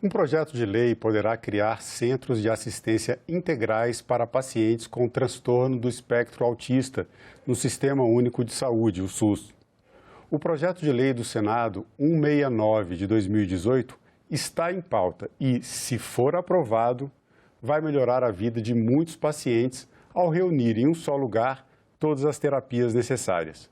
Um projeto de lei poderá criar centros de assistência integrais para pacientes com transtorno do espectro autista no Sistema Único de Saúde, o SUS. O projeto de lei do Senado 169 de 2018 está em pauta e, se for aprovado, vai melhorar a vida de muitos pacientes ao reunir em um só lugar todas as terapias necessárias.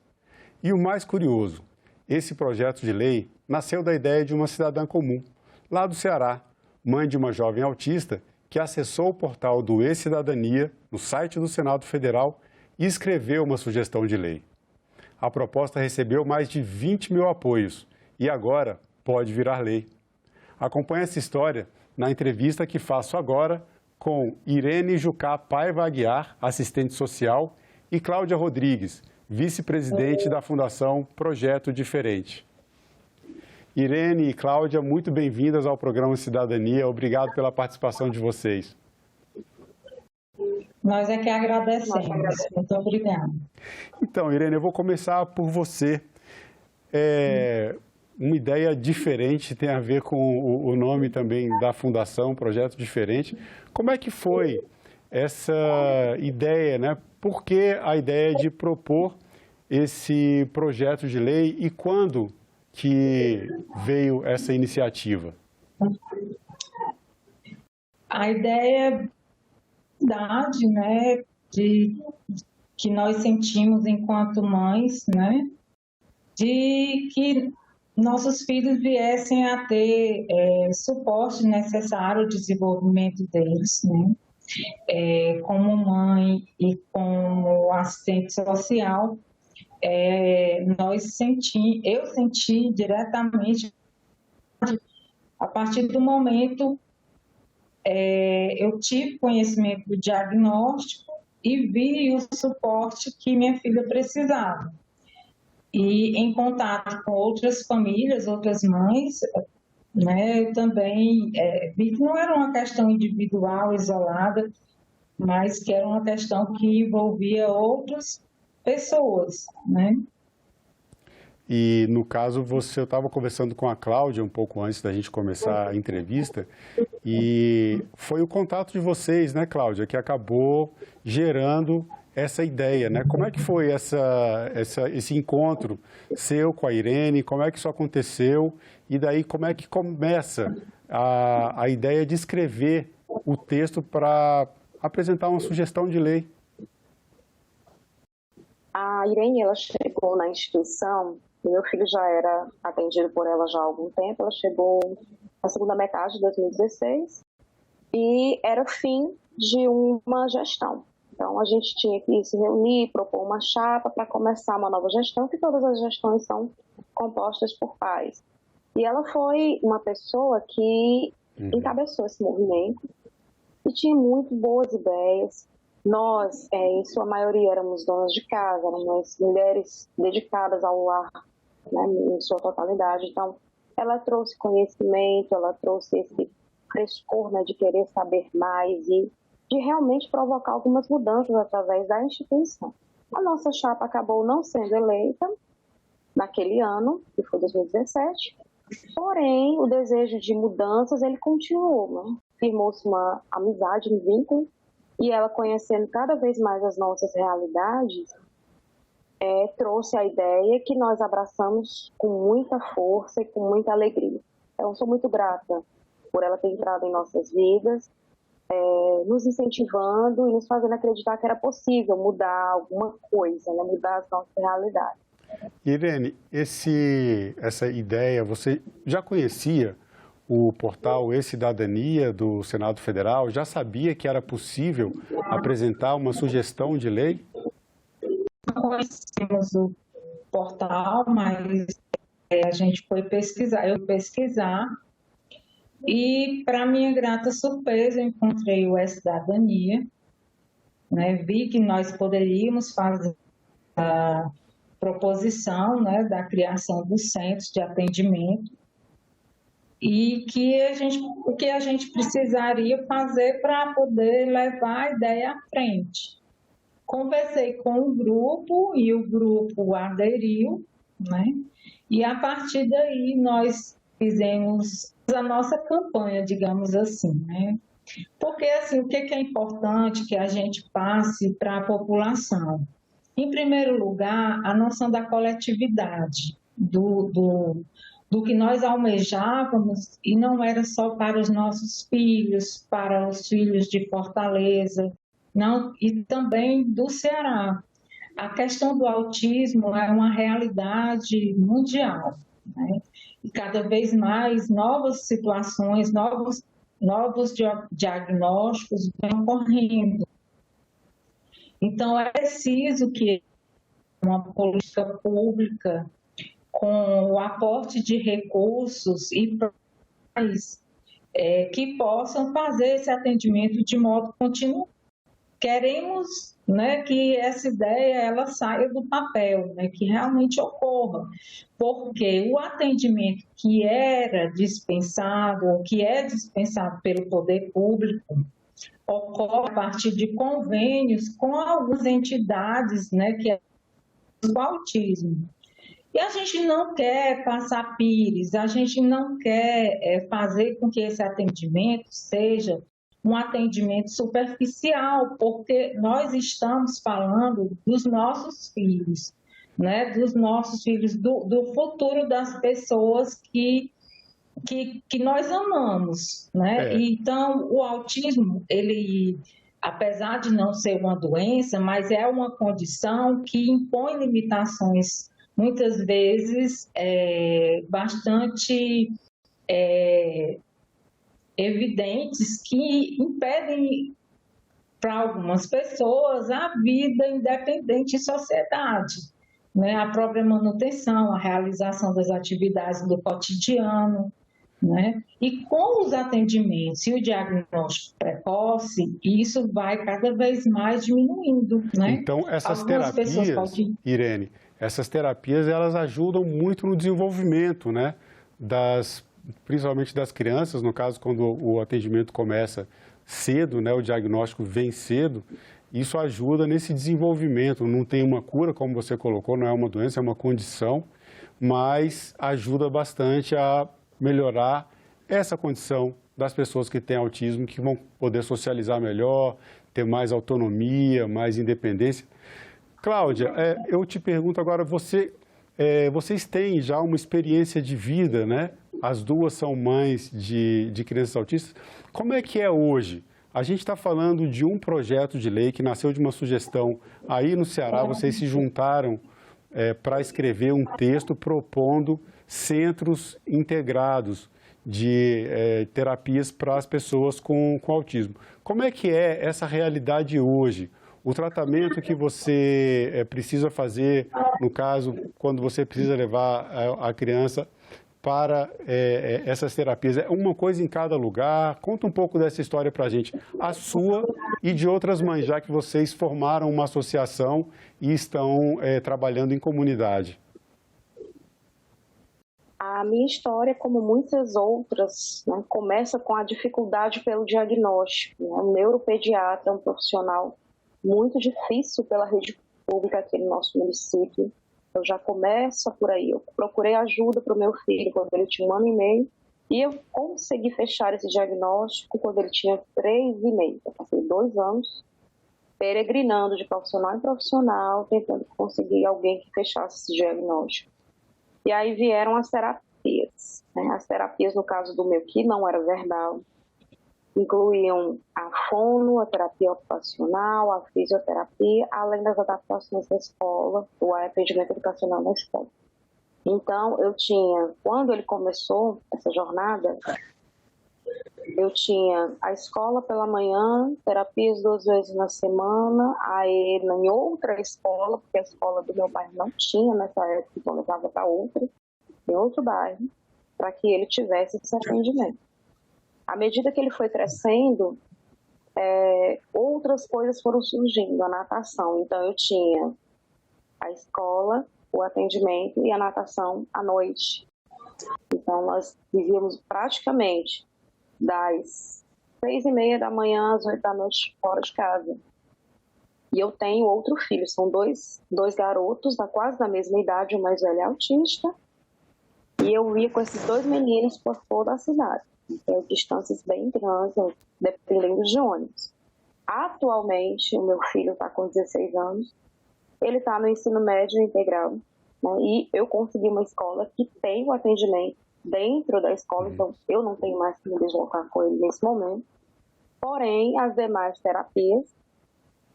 E o mais curioso, esse projeto de lei nasceu da ideia de uma cidadã comum, lá do Ceará, mãe de uma jovem autista que acessou o portal do E-Cidadania no site do Senado Federal e escreveu uma sugestão de lei. A proposta recebeu mais de 20 mil apoios e agora pode virar lei. Acompanhe essa história na entrevista que faço agora com Irene Jucá Paiva Aguiar, assistente social, e Cláudia Rodrigues, vice-presidente da Fundação Projeto Diferente. Irene e Cláudia, muito bem-vindas ao programa Cidadania. Obrigado pela participação de vocês. Nós é que agradecemos. Muito obrigada. Então, Irene, eu vou começar por você. Uma ideia diferente, tem a ver com o nome também da Fundação, Projeto Diferente. Como é que foi essa ideia, né? Por que a ideia de propor esse projeto de lei e quando que veio essa iniciativa? A ideia né, que nós sentimos enquanto mães, né, de que nossos filhos viessem a ter suporte necessário ao desenvolvimento deles, né, como mãe e como assistente social. Eu senti diretamente, a partir do momento eu tive conhecimento do diagnóstico e vi o suporte que minha filha precisava. E em contato com outras famílias, outras mães, né, eu também vi que não era uma questão individual, isolada, mas que era uma questão que envolvia outras pessoas, né? E, no caso, eu estava conversando com a Cláudia um pouco antes da gente começar a entrevista, e foi o contato de vocês, né, Cláudia, que acabou gerando essa ideia, né? Como é que foi esse encontro seu com a Irene? Como é que isso aconteceu? E daí, como é que começa a ideia de escrever o texto para apresentar uma sugestão de lei? A Irene, ela chegou na instituição, meu filho já era atendido por ela já há algum tempo, ela chegou na segunda metade de 2016 e era o fim de uma gestão. Então, a gente tinha que se reunir, propor uma chapa para começar uma nova gestão, que todas as gestões são compostas por pais. E ela foi uma pessoa que encabeçou esse movimento e tinha muito boas ideias. Nós, em sua maioria, éramos donas de casa, éramos mulheres dedicadas ao lar, né, em sua totalidade. Então, ela trouxe conhecimento, ela trouxe esse frescor, né, de querer saber mais e de realmente provocar algumas mudanças através da instituição. A nossa chapa acabou não sendo eleita naquele ano, que foi 2017, porém, o desejo de mudanças, ele continuou, né? Firmou-se uma amizade, um vínculo, e ela, conhecendo cada vez mais as nossas realidades, trouxe a ideia que nós abraçamos com muita força e com muita alegria. Então, eu sou muito grata por ela ter entrado em nossas vidas, nos incentivando e nos fazendo acreditar que era possível mudar alguma coisa, né? Mudar as nossas realidades. Irene, essa ideia, você já conhecia o portal E-Cidadania do Senado Federal? Já sabia que era possível apresentar uma sugestão de lei? Conhecemos o portal, mas a gente foi pesquisar. Eu fui pesquisar e, para minha grata surpresa, eu encontrei o E-Cidadania, né? Vi que nós poderíamos fazer a proposição, né, da criação dos centros de atendimento e que o que a gente precisaria fazer para poder levar a ideia à frente. Conversei com o grupo e o grupo aderiu, né? E a partir daí nós fizemos a nossa campanha, digamos assim, né? Porque, assim, o que é importante que a gente passe para a população? Em primeiro lugar, a noção da coletividade, do que nós almejávamos, e não era só para os nossos filhos, para os filhos de Fortaleza, não, e também do Ceará. A questão do autismo é uma realidade mundial, né? E cada vez mais novas situações, novos diagnósticos vêm ocorrendo. Então, é preciso que uma política pública com o aporte de recursos e que possam fazer esse atendimento de modo contínuo. Queremos, né, que essa ideia ela saia do papel, né, que realmente ocorra, porque o atendimento que era dispensado, que é dispensado pelo poder público, ocorre a partir de convênios com algumas entidades, né, que é o autismo. E a gente não quer passar pires, a gente não quer fazer com que esse atendimento seja um atendimento superficial, porque nós estamos falando dos nossos filhos, né? Dos nossos filhos, do futuro das pessoas que nós amamos, né? Então, o autismo, ele, apesar de não ser uma doença, mas é uma condição que impõe limitações, muitas vezes, bastante evidentes, que impedem para algumas pessoas a vida independente em sociedade, né? A própria manutenção, a realização das atividades do cotidiano, né? E com os atendimentos e o diagnóstico precoce, isso vai cada vez mais diminuindo, né? Então, essas terapias, Irene, essas terapias, elas ajudam muito no desenvolvimento, né? Principalmente das crianças, no caso, quando o atendimento começa cedo, né? O diagnóstico vem cedo, isso ajuda nesse desenvolvimento. Não tem uma cura, como você colocou, não é uma doença, é uma condição, mas ajuda bastante a melhorar essa condição das pessoas que têm autismo, que vão poder socializar melhor, ter mais autonomia, mais independência. Cláudia, eu te pergunto agora, vocês têm já uma experiência de vida, né? As duas são mães de crianças autistas. Como é que é hoje? A gente está falando de um projeto de lei que nasceu de uma sugestão. Aí no Ceará, vocês se juntaram para escrever um texto propondo centros integrados de terapias para as pessoas com autismo. Como é que é essa realidade hoje? O tratamento que você precisa fazer, no caso, quando você precisa levar a criança para essas terapias, é uma coisa em cada lugar? Conta um pouco dessa história para a gente, a sua e de outras mães, já que vocês formaram uma associação e estão trabalhando em comunidade. A minha história, como muitas outras, né, começa com a dificuldade pelo diagnóstico. Né? O neuropediatra é um profissional muito difícil pela rede pública aqui no nosso município. Eu já começo por aí. Eu procurei ajuda para o meu filho quando ele tinha 1 ano e meio e eu consegui fechar esse diagnóstico quando ele tinha 3 e meio. Eu passei 2 anos peregrinando de profissional em profissional, tentando conseguir alguém que fechasse esse diagnóstico. E aí vieram as terapias. Né? As terapias, no caso do meu, que não era verbal, incluíam a fono, a terapia ocupacional, a fisioterapia, além das adaptações da escola, o atendimento educacional na escola. Então, quando ele começou essa jornada, eu tinha a escola pela manhã, terapias 2 vezes na semana, aí em outra escola, porque a escola do meu bairro não tinha nessa época, então eu levava para outra, em outro bairro, para que ele tivesse esse atendimento. À medida que ele foi crescendo, outras coisas foram surgindo, a natação. Então, eu tinha a escola, o atendimento e a natação à noite. Então, nós vivíamos praticamente das 6h30 da manhã às 8 da noite fora de casa. E eu tenho outro filho, são dois garotos, quase da mesma idade, o mais velho é autista E eu ia com esses 2 meninos por toda a cidade, então, distâncias bem grandes, dependendo de ônibus. Atualmente, o meu filho está com 16 anos, ele está no ensino médio integral, né, e eu consegui uma escola que tem o atendimento dentro da escola, então eu não tenho mais que me deslocar com ele nesse momento. Porém, as demais terapias,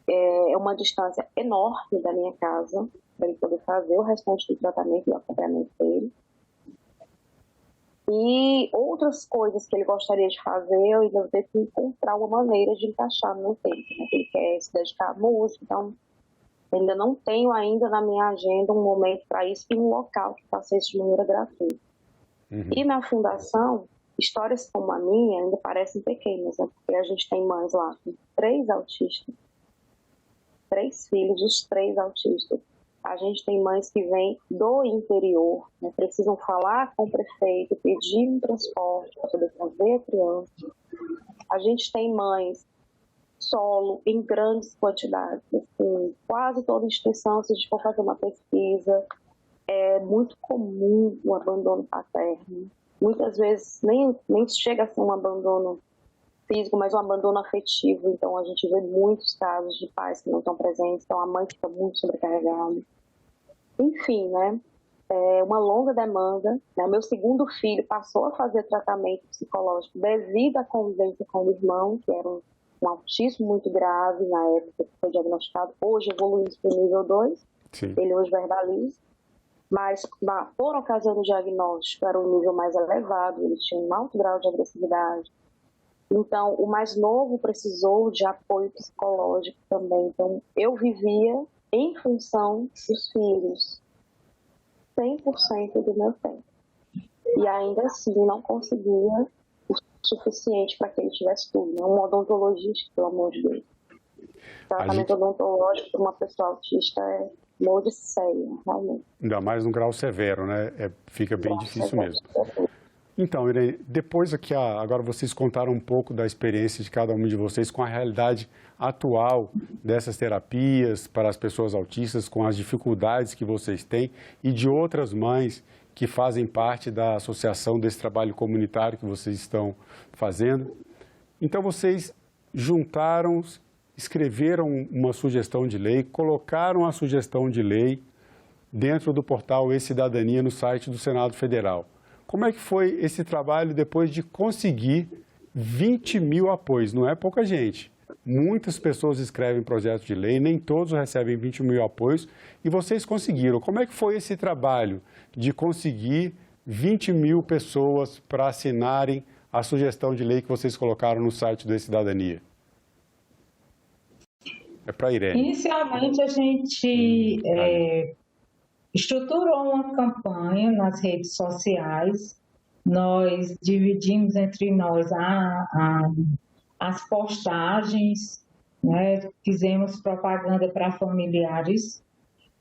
é uma distância enorme da minha casa, para ele poder fazer o restante do tratamento e do acompanhamento dele. E outras coisas que ele gostaria de fazer, eu ainda vou ter que encontrar uma maneira de encaixar no meu tempo, né? Ele quer se dedicar à música, então ainda não tenho ainda na minha agenda um momento para isso e um local que faça isso de maneira gratuita. E na fundação, histórias como a minha ainda parecem pequenas, né? Porque a gente tem mães lá com 3 autistas, 3 filhos, os 3 autistas. A gente tem mães que vêm do interior, né? Precisam falar com o prefeito, pedir um transporte para poder trazer a criança. A gente tem mães solo em grandes quantidades. Assim, quase toda instituição, se a gente for fazer uma pesquisa, é muito comum o abandono paterno. Muitas vezes nem chega a ser um abandono físico, mas um abandono afetivo. Então, a gente vê muitos casos de pais que não estão presentes, então a mãe fica muito sobrecarregada. Enfim, né? É uma longa demanda. Né? Meu segundo filho passou a fazer tratamento psicológico devido à convivência com o irmão, que era um autismo muito grave na época que foi diagnosticado. Hoje evoluiu para o nível 2, Sim. Ele hoje verbaliza. Mas, por ocasião do diagnóstico, era um nível mais elevado, ele tinha um alto grau de agressividade. Então, o mais novo precisou de apoio psicológico também. Então, eu vivia em função dos filhos, 100% do meu tempo. E ainda assim, não conseguia o suficiente para que ele tivesse tudo. É um odontologista, pelo amor de Deus. Tratamento odontológico para uma pessoa autista é uma odisseia, realmente. Ainda mais num grau severo, né? Fica bem difícil mesmo. Então, Irene, depois aqui, agora vocês contaram um pouco da experiência de cada um de vocês com a realidade atual dessas terapias para as pessoas autistas, com as dificuldades que vocês têm e de outras mães que fazem parte da associação desse trabalho comunitário que vocês estão fazendo. Então, vocês juntaram, escreveram uma sugestão de lei, colocaram a sugestão de lei dentro do portal E-Cidadania no site do Senado Federal. Como é que foi esse trabalho depois de conseguir 20 mil apoios? Não é pouca gente. Muitas pessoas escrevem projetos de lei, nem todos recebem 20 mil apoios e vocês conseguiram. Como é que foi esse trabalho de conseguir 20 mil pessoas para assinarem a sugestão de lei que vocês colocaram no site do E-Cidadania? É para a Irene. Inicialmente, a gente estruturou uma campanha nas redes sociais. Nós dividimos entre nós as postagens, né? Fizemos propaganda para familiares,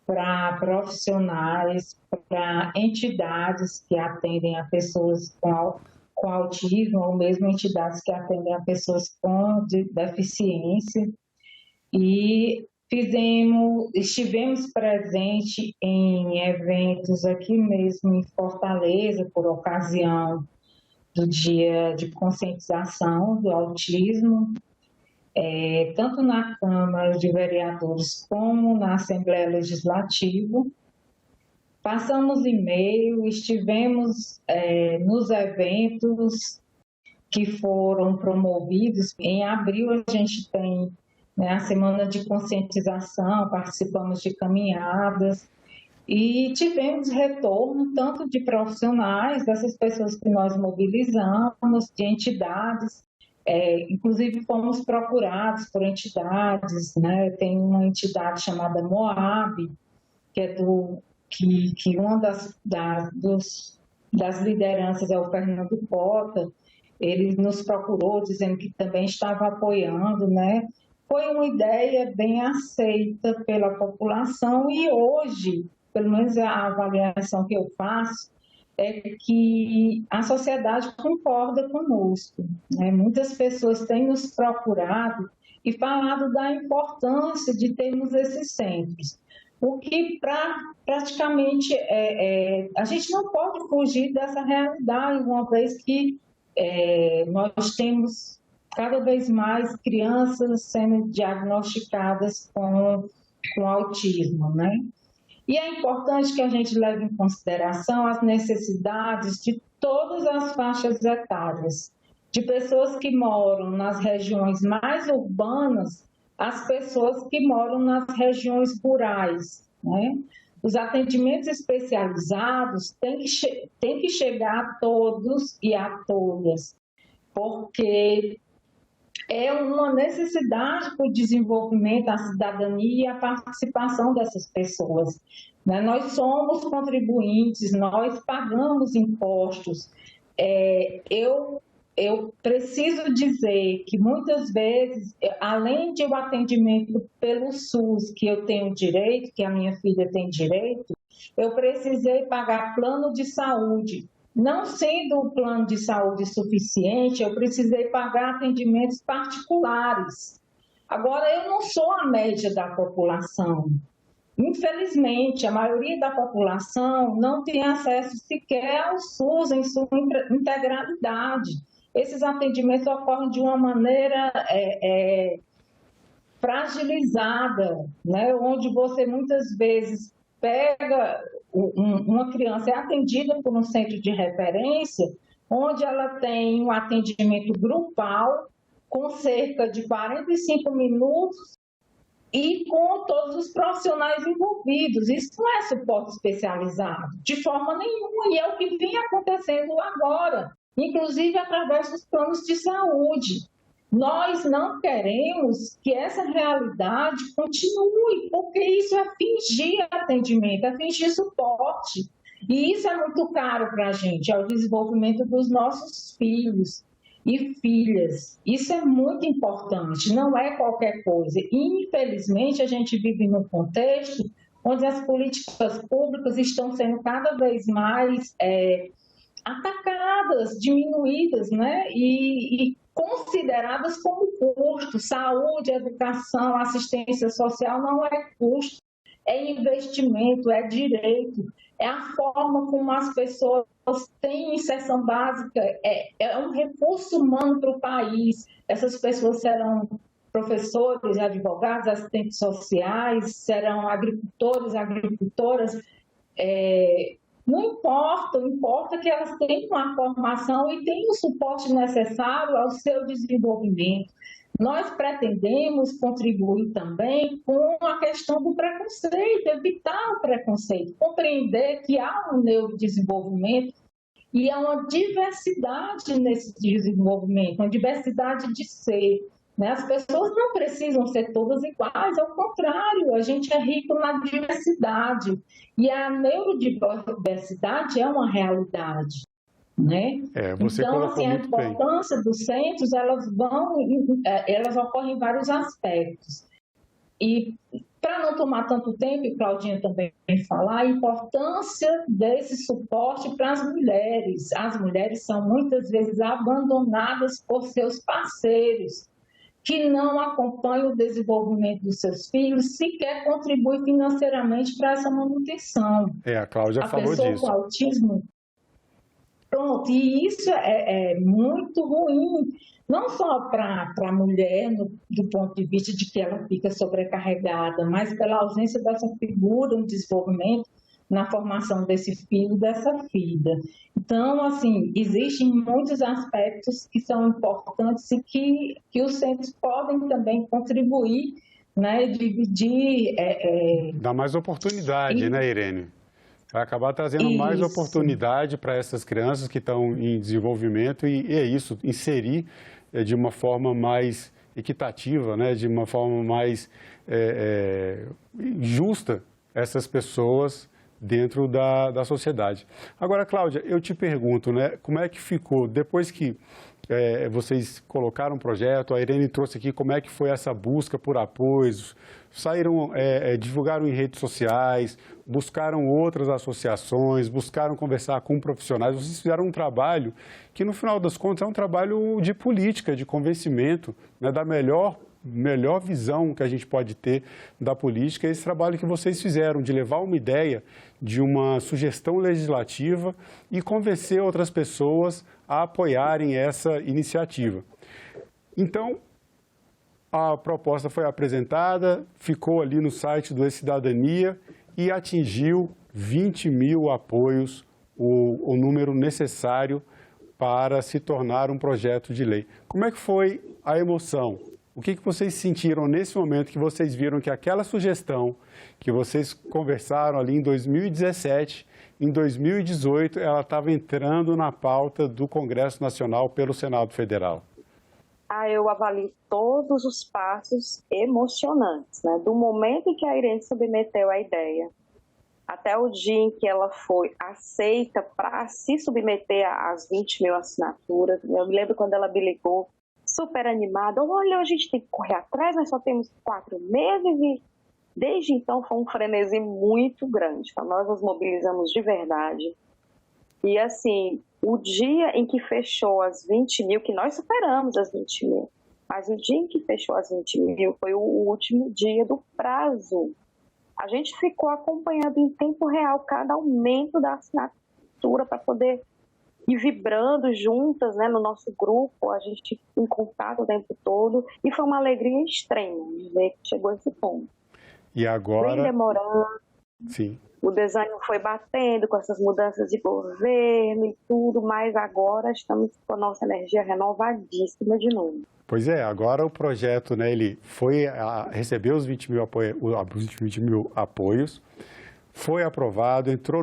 para profissionais, para entidades que atendem a pessoas com autismo, ou mesmo entidades que atendem a pessoas com deficiência. E estivemos presentes em eventos aqui mesmo em Fortaleza, por ocasião do Dia de Conscientização do Autismo, tanto na Câmara de Vereadores como na Assembleia Legislativa. Passamos e-mail, estivemos nos eventos que foram promovidos. Em abril, a gente tem a Semana de Conscientização, participamos de caminhadas e tivemos retorno tanto de profissionais, dessas pessoas que nós mobilizamos, de entidades, inclusive fomos procurados por entidades, né? Tem uma entidade chamada Moab, que é que uma das lideranças é o Fernando Cota. Ele nos procurou dizendo que também estava apoiando, né? Foi uma ideia bem aceita pela população e hoje, pelo menos a avaliação que eu faço, é que a sociedade concorda conosco, né? Muitas pessoas têm nos procurado e falado da importância de termos esses centros. o que praticamente a gente não pode fugir dessa realidade, uma vez que nós temos cada vez mais crianças sendo diagnosticadas com autismo, né? E é importante que a gente leve em consideração as necessidades de todas as faixas etárias, de pessoas que moram nas regiões mais urbanas, as pessoas que moram nas regiões rurais, né? Os atendimentos especializados têm que chegar a todos e a todas, porque é uma necessidade para o desenvolvimento, a cidadania e a participação dessas pessoas, né? Nós somos contribuintes, nós pagamos impostos. Eu preciso dizer que muitas vezes, além de o atendimento pelo SUS, que eu tenho direito, que a minha filha tem direito, eu precisei pagar plano de saúde. Não sendo o plano de saúde suficiente, eu precisei pagar atendimentos particulares. Agora, eu não sou a média da população. Infelizmente, a maioria da população não tem acesso sequer ao SUS em sua integralidade. Esses atendimentos ocorrem de uma maneira fragilizada, né? Onde você muitas vezes pega uma criança, é atendida por um centro de referência, onde ela tem um atendimento grupal, com cerca de 45 minutos, e com todos os profissionais envolvidos. Isso não é suporte especializado, de forma nenhuma, e é o que vem acontecendo agora, inclusive através dos planos de saúde. Nós não queremos que essa realidade continue, porque isso é fingir atendimento, é fingir suporte. E isso é muito caro para a gente, é o desenvolvimento dos nossos filhos e filhas. Isso é muito importante, não é qualquer coisa. E, infelizmente, a gente vive num contexto onde as políticas públicas estão sendo cada vez mais atacadas, diminuídas, né? E consideradas como custo. Saúde, educação, assistência social não é custo, é investimento, é direito, é a forma como as pessoas têm inserção básica, é um recurso humano para o país. Essas pessoas serão professores, advogados, assistentes sociais, serão agricultores, agricultoras, não importa, importa que elas tenham uma formação e tenham o suporte necessário ao seu desenvolvimento. Nós pretendemos contribuir também com a questão do preconceito, evitar o preconceito, compreender que há um neurodesenvolvimento e há uma diversidade nesse desenvolvimento, uma diversidade de ser. As pessoas não precisam ser todas iguais, ao contrário, a gente é rico na diversidade. E a neurodiversidade é uma realidade, né? Então, assim, a importância dos centros, elas ocorrem em vários aspectos. E, para não tomar tanto tempo, e Claudinha também falar, a importância desse suporte para as mulheres. As mulheres são muitas vezes abandonadas por seus parceiros, que não acompanham o desenvolvimento dos seus filhos, sequer contribui financeiramente para essa manutenção. A Cláudia falou disso. A pessoa com autismo, pronto, e isso é muito ruim, não só para a mulher, do ponto de vista de que ela fica sobrecarregada, mas pela ausência dessa figura no desenvolvimento, na formação desse filho, dessa filha. Então, assim, existem muitos aspectos que são importantes e que os centros podem também contribuir, né, dividir... Dá mais oportunidade, né, Irene? Vai acabar trazendo mais oportunidade para essas crianças que estão em desenvolvimento e é isso, inserir de uma forma mais equitativa, né, de uma forma mais justa essas pessoas dentro da sociedade. Agora, Cláudia, eu te pergunto, né, como é que ficou, depois que vocês colocaram um projeto, a Irene trouxe aqui como é que foi essa busca por apoios, saíram, divulgaram em redes sociais, buscaram outras associações, buscaram conversar com profissionais, vocês fizeram um trabalho que, no final das contas, é um trabalho de política, de convencimento, né, da melhor melhor visão que a gente pode ter da política é esse trabalho que vocês fizeram, de levar uma ideia de uma sugestão legislativa e convencer outras pessoas a apoiarem essa iniciativa. Então, a proposta foi apresentada, ficou ali no site do E-Cidadania e atingiu 20 mil apoios, o número necessário para se tornar um projeto de lei. Como é que foi a emoção? O que vocês sentiram nesse momento que vocês viram que aquela sugestão que vocês conversaram ali em 2017, em 2018, ela estava entrando na pauta do Congresso Nacional pelo Senado Federal? Eu avalio todos os passos emocionantes, né? Do momento em que a Irene submeteu a ideia, até o dia em que ela foi aceita para se submeter às 20 mil assinaturas. Eu me lembro quando ela me ligou, super animada, olha, a gente tem que correr atrás, nós só temos 4 meses e desde então foi um frenesi muito grande. Então, nós nos mobilizamos de verdade. E assim, o dia em que fechou as 20 mil, que nós superamos as 20 mil, mas o dia em que fechou as 20 mil foi o último dia do prazo. A gente ficou acompanhando em tempo real cada aumento da assinatura para poder ir vibrando juntas, né, no nosso grupo, a gente em contato o tempo todo, e foi uma alegria extrema de ver que chegou a esse ponto. E agora... Bem demorando. Sim. O desânimo foi batendo com essas mudanças de governo e tudo, mas agora estamos com a nossa energia renovadíssima de novo. Pois é, agora o projeto, né, ele recebeu os 20 mil apoios, foi aprovado, entrou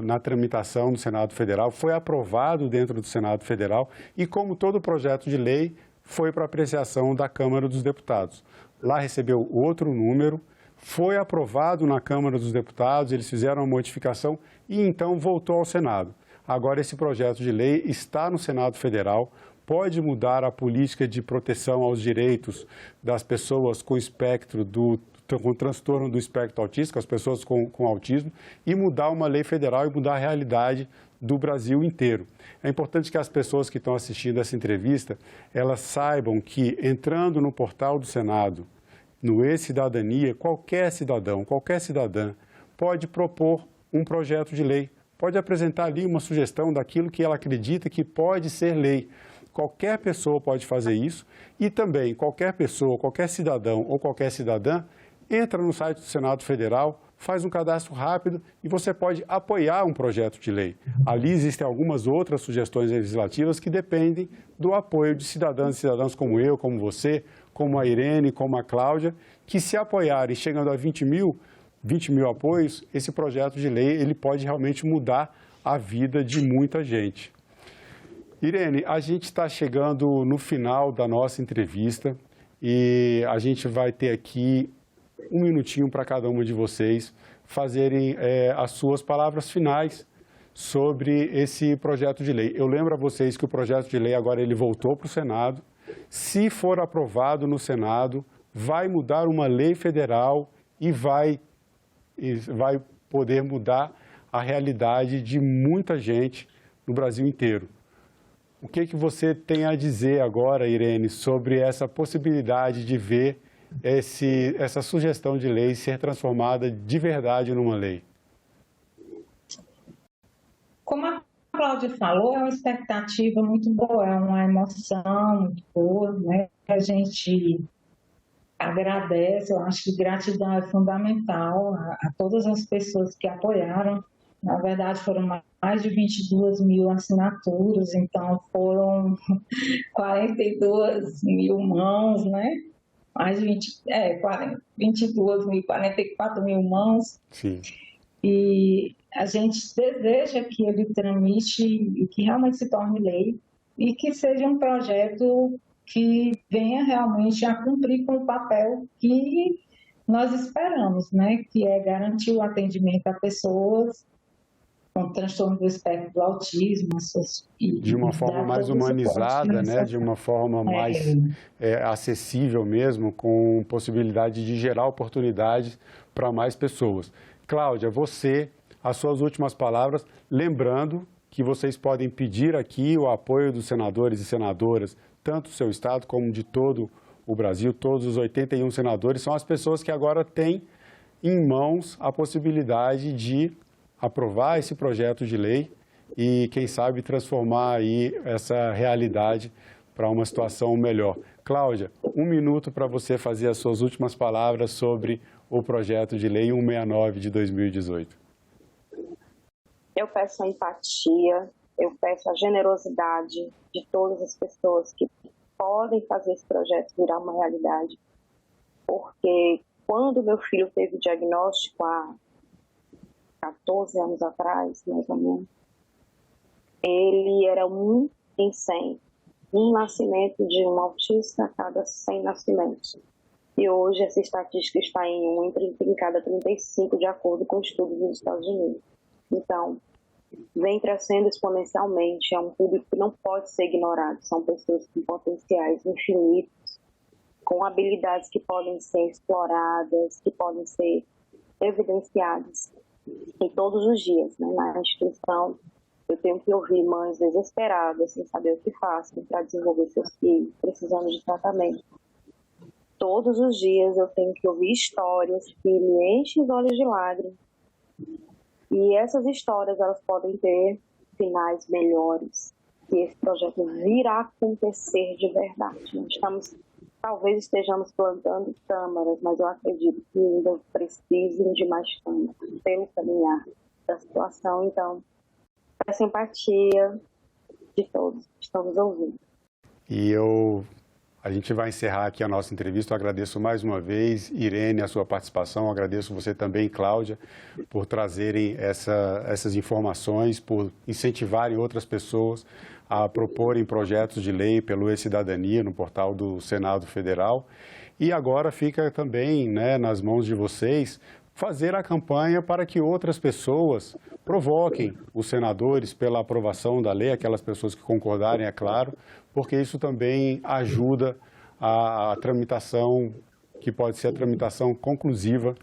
na tramitação do Senado Federal, foi aprovado dentro do Senado Federal e, como todo projeto de lei, foi para apreciação da Câmara dos Deputados. Lá recebeu outro número, foi aprovado na Câmara dos Deputados, eles fizeram uma modificação e então voltou ao Senado. Agora esse projeto de lei está no Senado Federal, pode mudar a política de proteção aos direitos das pessoas com espectro com transtorno do espectro autista, as pessoas com autismo, e mudar uma lei federal e mudar a realidade do Brasil inteiro. É importante que as pessoas que estão assistindo essa entrevista, elas saibam que entrando no portal do Senado, no E-Cidadania, qualquer cidadão, qualquer cidadã pode propor um projeto de lei, pode apresentar ali uma sugestão daquilo que ela acredita que pode ser lei. Qualquer pessoa pode fazer isso e também qualquer pessoa, qualquer cidadão ou qualquer cidadã entra no site do Senado Federal, faz um cadastro rápido e você pode apoiar um projeto de lei. Ali existem algumas outras sugestões legislativas que dependem do apoio de cidadãs e cidadãos como eu, como você, como a Irene, como a Cláudia, que se apoiarem chegando a 20 mil apoios, esse projeto de lei ele pode realmente mudar a vida de muita gente. Irene, a gente está chegando no final da nossa entrevista e a gente vai ter aqui um minutinho para cada uma de vocês fazerem as suas palavras finais sobre esse projeto de lei. Eu lembro a vocês que o projeto de lei agora ele voltou para o Senado. Se for aprovado no Senado, vai mudar uma lei federal e vai poder mudar a realidade de muita gente no Brasil inteiro. O que você tem a dizer agora, Irene, sobre essa possibilidade de ver essa sugestão de lei ser transformada de verdade numa lei? Como a Cláudia falou, é uma expectativa muito boa, é uma emoção muito boa, né? A gente agradece, eu acho que gratidão é fundamental a todas as pessoas que apoiaram. Na verdade, foram mais de 22 mil assinaturas, então foram 42 mil mãos, né? Mais de 22 mil, 44 mil mãos. Sim. E a gente deseja que ele tramite e que realmente se torne lei e que seja um projeto que venha realmente a cumprir com o papel que nós esperamos, né? Que é garantir o atendimento a pessoas com transtorno do espectro do autismo. De uma forma mais humanizada, né? De uma forma mais acessível mesmo, com possibilidade de gerar oportunidades para mais pessoas. Cláudia, você, as suas últimas palavras, lembrando que vocês podem pedir aqui o apoio dos senadores e senadoras, tanto do seu estado como de todo o Brasil, todos os 81 senadores, são as pessoas que agora têm em mãos a possibilidade de aprovar esse projeto de lei e, quem sabe, transformar aí essa realidade para uma situação melhor. Cláudia, 1 minuto para você fazer as suas últimas palavras sobre o projeto de lei 169 de 2018. Eu peço a empatia, eu peço a generosidade de todas as pessoas que podem fazer esse projeto virar uma realidade, porque quando meu filho teve o diagnóstico há 14 anos atrás, mais ou menos, ele era 1 em 100, um nascimento de um autista a cada 100 nascimentos. E hoje essa estatística está em 1 em cada 35, de acordo com estudos dos Estados Unidos. Então, vem crescendo exponencialmente, é um público que não pode ser ignorado, são pessoas com potenciais infinitos, com habilidades que podem ser exploradas, que podem ser evidenciadas em todos os dias, né? Na instituição, eu tenho que ouvir mães desesperadas, sem saber o que fazem para desenvolver seus filhos, precisando de tratamento. Todos os dias eu tenho que ouvir histórias que me enchem os olhos de lágrimas. E essas histórias, elas podem ter finais melhores, que esse projeto virá acontecer de verdade. Talvez estejamos plantando tâmaras, mas eu acredito que ainda precisem de mais tâmaras pelo caminhar da situação. Então, essa empatia de todos que estão nos ouvindo. E a gente vai encerrar aqui a nossa entrevista. Eu agradeço mais uma vez, Irene, a sua participação. Eu agradeço você também, Cláudia, por trazerem essas informações, por incentivarem outras pessoas a proporem projetos de lei pelo E-Cidadania no portal do Senado Federal. E agora fica também, né, nas mãos de vocês fazer a campanha para que outras pessoas provoquem os senadores pela aprovação da lei, aquelas pessoas que concordarem, é claro, porque isso também ajuda a tramitação, que pode ser a tramitação conclusiva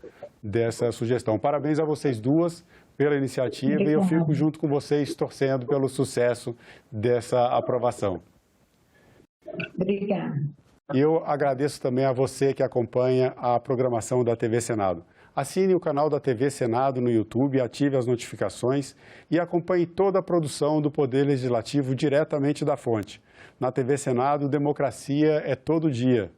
dessa sugestão. Parabéns a vocês duas pela iniciativa. Obrigada. E eu fico junto com vocês torcendo pelo sucesso dessa aprovação. Obrigada. E eu agradeço também a você que acompanha a programação da TV Senado. Assine o canal da TV Senado no YouTube, ative as notificações e acompanhe toda a produção do Poder Legislativo diretamente da fonte. Na TV Senado, democracia é todo dia.